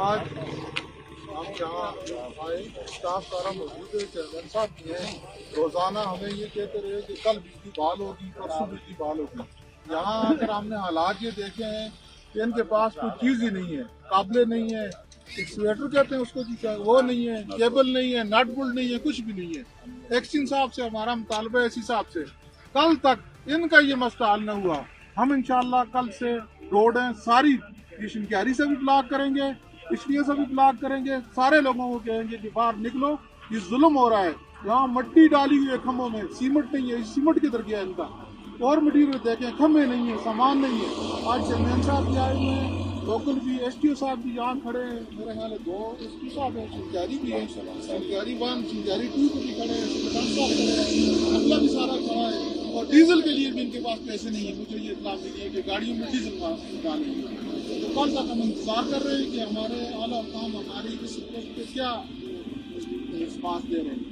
آج ہم یہاں آئے، اسٹاف سارا موجود ہے، چیئرمین صاحب بھی ہیں۔ روزانہ ہمیں یہ کہتے رہے کہ کل بجلی بحال ہوگی، پرسوں بجلی بحال ہوگی۔ یہاں آ کر ہم نے حالات یہ دیکھے ہیں کہ ان کے پاس کوئی چیز ہی نہیں ہے، قابلے نہیں ہے، ایکسویٹر کہتے ہیں اس کو، وہ نہیں ہے، کیبل نہیں ہے، نٹ بولٹ نہیں ہے، کچھ بھی نہیں ہے۔ ایکسچینج صاحب سے ہمارا مطالبہ ہے، اسی صاحب سے کل تک ان کا یہ مسئلہ حل نہ ہوا، ہم انشاءاللہ کل سے روڈیں ساری شنکیاری سے بھی بلاک کریں گے، پچھلیے سے بھی بلاک کریں گے، سارے لوگوں کو کہیں گے کہ باہر نکلو، یہ ظلم ہو رہا ہے۔ یہاں مٹی ڈالی ہوئی ہے کھمبوں میں، سیمنٹ نہیں ہے، سیمنٹ کدھر گیا ان کا؟ اور مٹیریل دیکھیں، کھمبے نہیں ہیں، سامان نہیں ہے۔ آج چیئرمین صاحب بھی آئے ہوئے ہیں، لوکل بھی، ایس ٹی او صاحب بھی یہاں کھڑے ہیں، میرے خیال ہے 2 ایس ٹی او صاحب ہیں، شنکیاری بھی ہیں، شنکیاری 1 شنکیاری 2 پہ بھی کھڑے ہیں، سلطان صاحب کھڑے ہیں، مسئلہ بھی سارا کھڑا ہے۔ اور ڈیزل کے لیے بھی ان کے پاس پیسے نہیں ہیں، مجھے یہ اطلاع ملی ہے کہ گاڑیوں میں ڈیزل ڈالیں گے۔ تو کل تک ہم انتظار کر رہے ہیں کہ ہمارے اعلیٰ حکام ہماری اس رپورٹ پہ کیا رسپانس دے رہے ہیں۔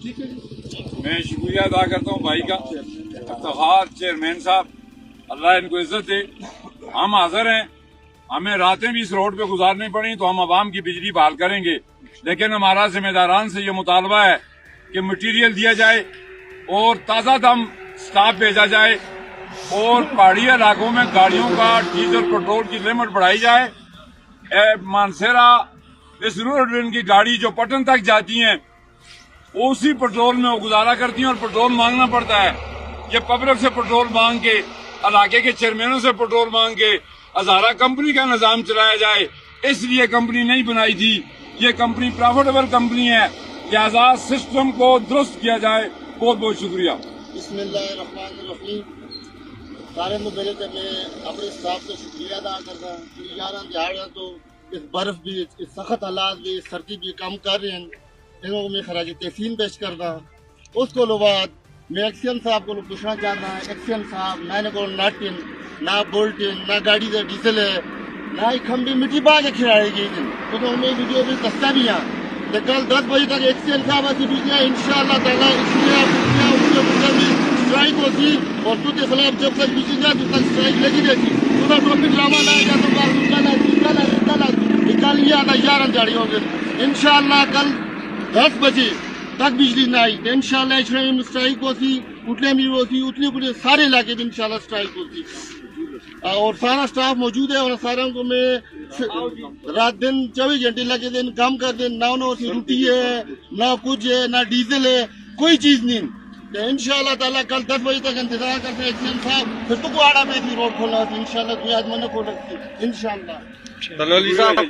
ٹھیک ہے جی، میں شکریہ ادا کرتا ہوں بھائی کا، افتخار چیئرمین صاحب، اللہ ان کو عزت دے۔ ہم حاضر ہیں، ہمیں راتیں بھی اس روڈ پہ گزارنی پڑی تو ہم عوام کی بجلی بحال کریں گے، لیکن ہمارا ذمہ داران سے یہ مطالبہ ہے کہ مٹیریل دیا جائے اور تازہ دم سٹاف بھیجا جائے، اور پہاڑی علاقوں میں گاڑیوں کا ڈیزل پیٹرول کی لمٹ بڑھائی جائے۔ مانسیرا اس روڈ کی گاڑی جو پٹن تک جاتی ہیں اسی پیٹرول میں وہ گزارا کرتی ہیں، اور پیٹرول مانگنا پڑتا ہے۔ یہ پبلک سے پیٹرول مانگ کے، علاقے کے چیئرمینوں سے پیٹرول مانگ کے ہزارہ کمپنی کا نظام چلایا جائے، اس لیے کمپنی نہیں بنائی تھی۔ یہ کمپنی پروفیٹیبل کمپنی ہے، لہذا سسٹم کو درست کیا جائے۔ بہت بہت شکریہ۔ بسم اللہ الرحمن الرحیم۔ سارے میں پہلے تو میں اپنے اسٹاف کا شکریہ ادا کرتا ہوں کہ 11 دہاڑیاں تو اس برف بھی، اس سخت حالات بھی، اس سردی بھی کام کر رہے ہیں، انہوں کو میں خراج تحسین پیش کرتا ہوں۔ اس کو بعد میں ایکسین صاحب کو پوچھنا چاہتا ہوں، ایکسین صاحب میں کو نٹ نہ بولٹ نہ گاڑی کا ڈیزل ہے، نہ ہی کھمبی مٹی پا کے کھڑائی گئی تو ہمیں ویڈیو بھی دستا بھی ہیں کہ کل 10 بجے تک ایکسین صاحب ایسی بھی ان شاء اللہ تعالیٰ اس لیے اسٹرائک ہوتی، اور تو کے خلاف جب تک بجلی جائے تب تک اسٹرائک لگی رہتی، تو ٹاپک ڈرامہ لایا جاتا کل یہ آتا 11 دہاڑیوں کے ان شاء اللہ کل 10 بجے تک بجلی نہ آئی تو ان شاء اللہ اسٹرائک ہوتی، اٹھنے بھی ہوتی، اتنے پورے سارے علاقے میں ان شاء اللہ اسٹرائک ہوتی، اور سارا اسٹاف موجود ہے، اور ساروں کو میں رات دن 24 گھنٹے لگے دن کام کر دیں، نہ سے روٹی ہے، نہ کچھ ہے، نہ ڈیزل ہے، کوئی چیز نہیں۔ تو ان شاء اللہ تعالیٰ کل 10 بجے تک انتظار کرتے ہیں ایکسین صاحب، پھر تو کو آڑا میں تھی روڈ کھولنا ہوتی ان شاء اللہ، کوئی آدمی نے کھول رکھتی ان شاء اللہ۔